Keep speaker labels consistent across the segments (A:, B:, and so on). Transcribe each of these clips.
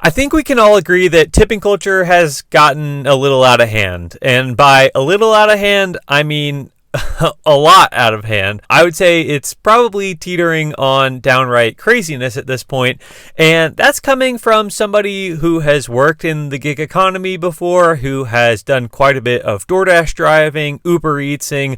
A: I think we can all agree that tipping culture has gotten a little out of hand. And by a little out of hand, I mean a lot out of hand. I would say it's probably teetering on downright craziness at this point. And that's coming from somebody who has worked in the gig economy before, who has done quite a bit of DoorDash driving, Uber Eatsing.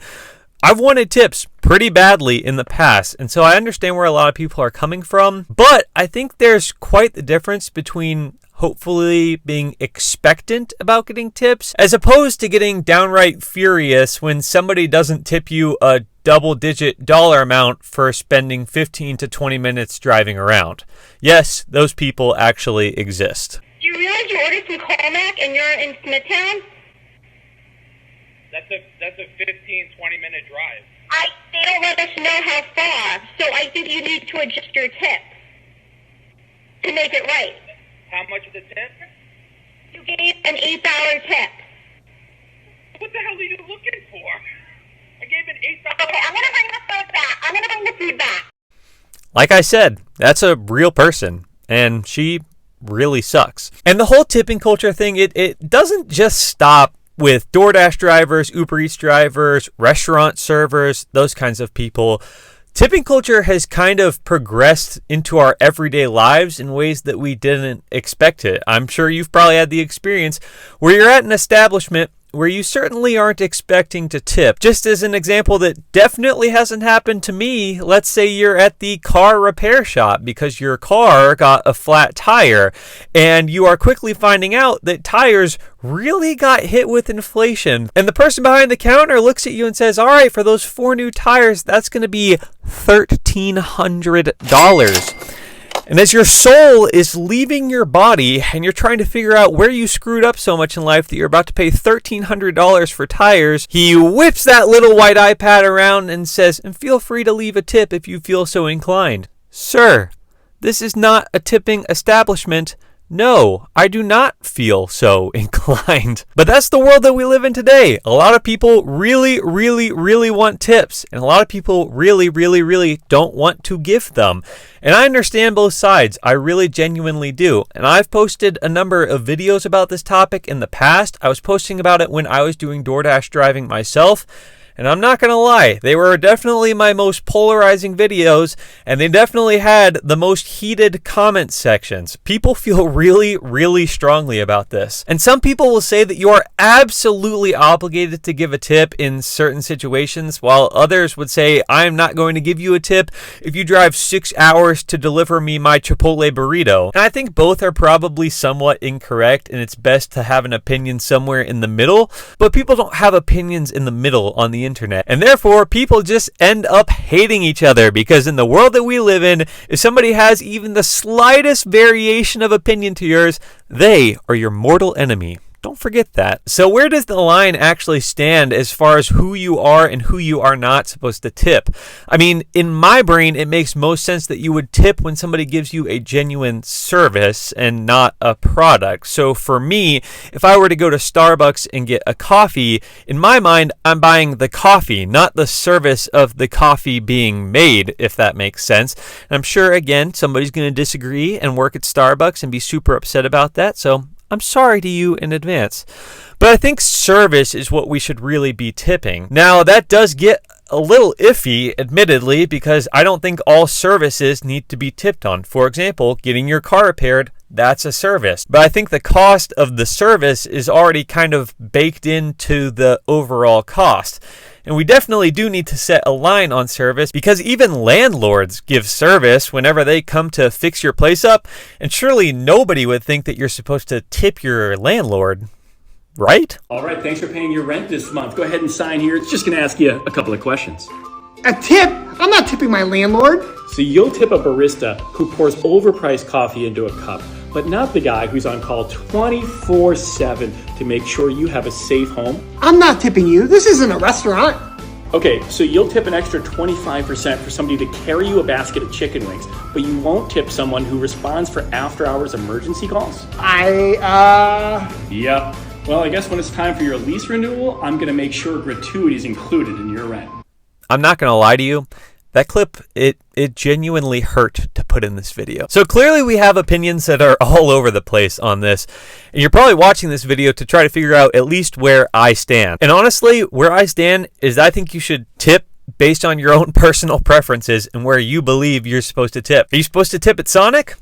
A: I've wanted tips pretty badly in the past, and so I understand where a lot of people are coming from, but I think there's quite the difference between hopefully being expectant about getting tips as opposed to getting downright furious when somebody doesn't tip you a double-digit dollar amount for spending 15 to 20 minutes driving around. Yes, those people actually exist.
B: Do you realize you ordered some Cormac and you're in Smithtown?
C: That's a 15-20 minute drive.
B: They don't let us know how far, so I think you need to adjust your tip to make it right.
C: How much is the tip?
B: You gave an $8 tip.
C: What the hell are you looking for? I gave an $8.
B: Okay, I'm gonna bring the food back. I'm gonna bring the food back.
A: Like I said, that's a real person, and she really sucks. And the whole tipping culture thing, it doesn't just stop with DoorDash drivers, Uber Eats drivers, restaurant servers, those kinds of people. Tipping culture has kind of progressed into our everyday lives in ways that we didn't expect it. I'm sure you've probably had the experience where you're at an establishment where you certainly aren't expecting to tip. Just as an example that definitely hasn't happened to me, let's say you're at the car repair shop because your car got a flat tire and you are quickly finding out that tires really got hit with inflation. And the person behind the counter looks at you and says, all right, for those 4 new tires, that's going to be $1,300. And as your soul is leaving your body and you're trying to figure out where you screwed up so much in life that you're about to pay $1,300 for tires, he whips that little white iPad around and says, and feel free to leave a tip if you feel so inclined. Sir, this is not a tipping establishment. No, I do not feel so inclined. But that's the world that we live in today. A lot of people really, really, really want tips. And a lot of people really, really, really don't want to give them. And I understand both sides. I really genuinely do. And I've posted a number of videos about this topic in the past. I was posting about it when I was doing DoorDash driving myself. And I'm not going to lie, they were definitely my most polarizing videos, and they definitely had the most heated comment sections. People feel really, really strongly about this. And some people will say that you are absolutely obligated to give a tip in certain situations, while others would say, I'm not going to give you a tip if you drive 6 hours to deliver me my Chipotle burrito. And I think both are probably somewhat incorrect, and it's best to have an opinion somewhere in the middle, but people don't have opinions in the middle on the internet, and therefore people just end up hating each other, because in the world that we live in, if somebody has even the slightest variation of opinion to yours, they are your mortal enemy. Don't forget that. So where does the line actually stand as far as who you are and who you are not supposed to tip? I mean, in my brain, it makes most sense that you would tip when somebody gives you a genuine service and not a product. So for me, if I were to go to Starbucks and get a coffee, in my mind, I'm buying the coffee, not the service of the coffee being made, if that makes sense. And I'm sure, again, somebody's going to disagree and work at Starbucks and be super upset about that. So I'm sorry to you in advance. But I think service is what we should really be tipping. Now, that does get a little iffy, admittedly, because I don't think all services need to be tipped on. For example, getting your car repaired, that's a service. But I think the cost of the service is already kind of baked into the overall cost. And we definitely do need to set a line on service, because even landlords give service whenever they come to fix your place up. And surely nobody would think that you're supposed to tip your landlord, right?
D: All right, thanks for paying your rent this month. Go ahead and sign here. It's just going to ask you a couple of questions.
E: A tip? I'm not tipping my landlord.
D: So you'll tip a barista who pours overpriced coffee into a cup, but not the guy who's on call 24/7 to make sure you have a safe home?
E: I'm not tipping you. This isn't a restaurant.
D: Okay, so you'll tip an extra 25% for somebody to carry you a basket of chicken wings, but you won't tip someone who responds for after-hours emergency calls? Yep. Well, I guess when it's time for your lease renewal, I'm going to make sure gratuities included in your rent.
A: I'm not going to lie to you. That clip, it genuinely hurt to put in this video. So clearly we have opinions that are all over the place on this. And you're probably watching this video to try to figure out at least where I stand. And honestly, where I stand is I think you should tip based on your own personal preferences and where you believe you're supposed to tip. Are you supposed to tip at Sonic?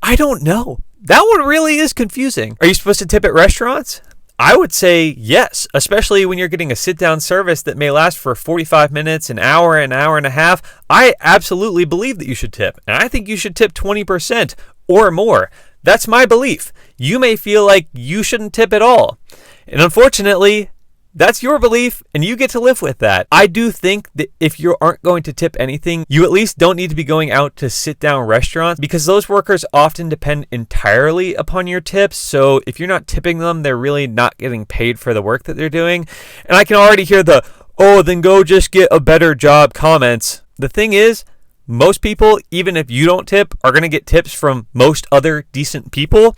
A: I don't know. That one really is confusing. Are you supposed to tip at restaurants? I would say yes, especially when you're getting a sit-down service that may last for 45 minutes, an hour and a half. I absolutely believe that you should tip, and I think you should tip 20% or more. That's my belief. You may feel like you shouldn't tip at all, and unfortunately, that's your belief, and you get to live with that. I do think that if you aren't going to tip anything, you at least don't need to be going out to sit-down restaurants because those workers often depend entirely upon your tips. So if you're not tipping them, they're really not getting paid for the work that they're doing. And I can already hear the, oh, then go just get a better job comments. The thing is, most people, even if you don't tip, are going to get tips from most other decent people.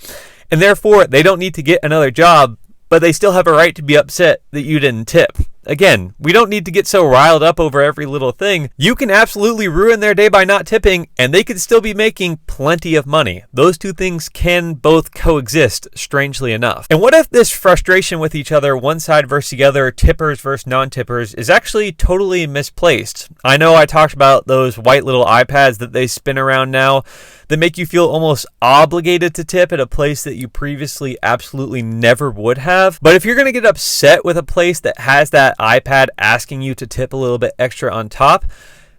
A: And therefore, they don't need to get another job, but they still have a right to be upset that you didn't tip. Again, we don't need to get so riled up over every little thing. You can absolutely ruin their day by not tipping, and they could still be making plenty of money. Those two things can both coexist, strangely enough. And what if this frustration with each other, one side versus the other, tippers versus non-tippers, is actually totally misplaced? I know I talked about those white little iPads that they spin around now that make you feel almost obligated to tip at a place that you previously absolutely never would have. But if you're going to get upset with a place that has that iPad asking you to tip a little bit extra on top,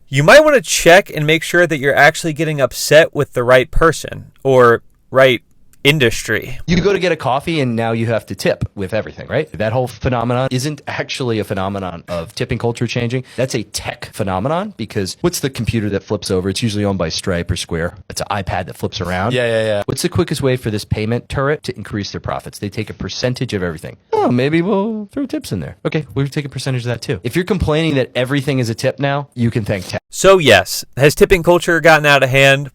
A: you might want to check and make sure that you're actually getting upset with the right person or right industry.
F: You go to get a coffee and now you have to tip with everything, right? That whole phenomenon isn't actually a phenomenon of tipping culture changing. That's a tech phenomenon because what's the computer that flips over? It's usually owned by Stripe or Square. It's an iPad that flips around. Yeah. What's the quickest way for this payment turret to increase their profits? They take a percentage of everything. Oh, maybe we'll throw tips in there. Okay, we'll take a percentage of that too. If you're complaining that everything is a tip now, you can thank tech.
A: So yes, has tipping culture gotten out of hand?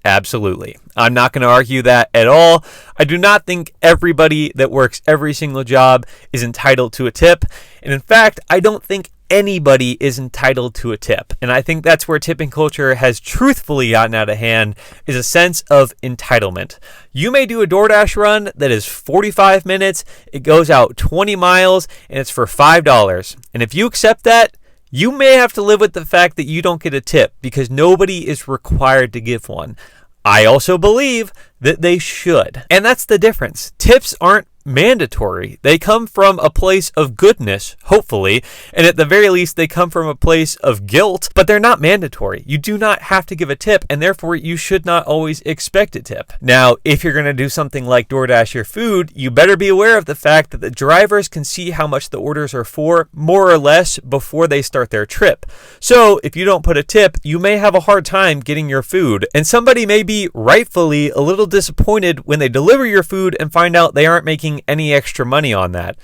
A: Absolutely. I'm not going to argue that at all. I do not think everybody that works every single job is entitled to a tip. And in fact, I don't think anybody is entitled to a tip. And I think that's where tipping culture has truthfully gotten out of hand, is a sense of entitlement. You may do a DoorDash run that is 45 minutes, it goes out 20 miles, and it's for $5. And if you accept that, you may have to live with the fact that you don't get a tip because nobody is required to give one. I also believe that they should. And that's the difference. Tips aren't mandatory. They come from a place of goodness, hopefully, and at the very least they come from a place of guilt, but they're not mandatory. You do not have to give a tip, and therefore you should not always expect a tip. Now, if you're going to do something like DoorDash your food, you better be aware of the fact that the drivers can see how much the orders are for, more or less, before they start their trip. So if you don't put a tip, you may have a hard time getting your food, and somebody may be rightfully a little disappointed when they deliver your food and find out they aren't making any extra money on that.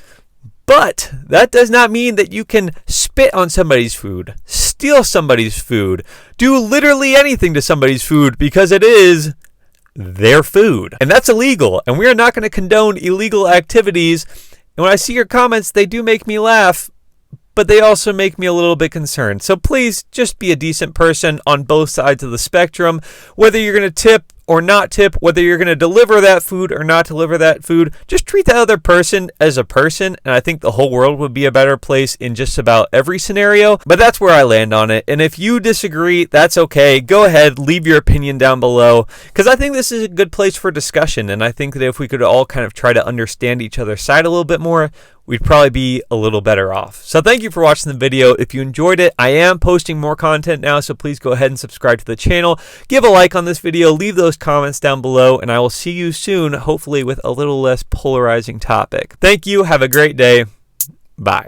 A: But that does not mean that you can spit on somebody's food, steal somebody's food, do literally anything to somebody's food because it is their food. And that's illegal. And we are not going to condone illegal activities. And when I see your comments, they do make me laugh, but they also make me a little bit concerned. So please just be a decent person on both sides of the spectrum. Whether you're going to tip or not tip, whether you're going to deliver that food or not deliver that food, just treat that other person as a person, and I think the whole world would be a better place in just about every scenario. But that's where I land on it, and if you disagree, that's okay. Go ahead, leave your opinion down below, because I think this is a good place for discussion, and I think that if we could all kind of try to understand each other's side a little bit more, we'd probably be a little better off. So thank you for watching the video. If you enjoyed it, I am posting more content now, so please go ahead and subscribe to the channel. Give a like on this video, leave those comments down below, and I will see you soon, hopefully with a little less polarizing topic. Thank you. Have a great day. Bye.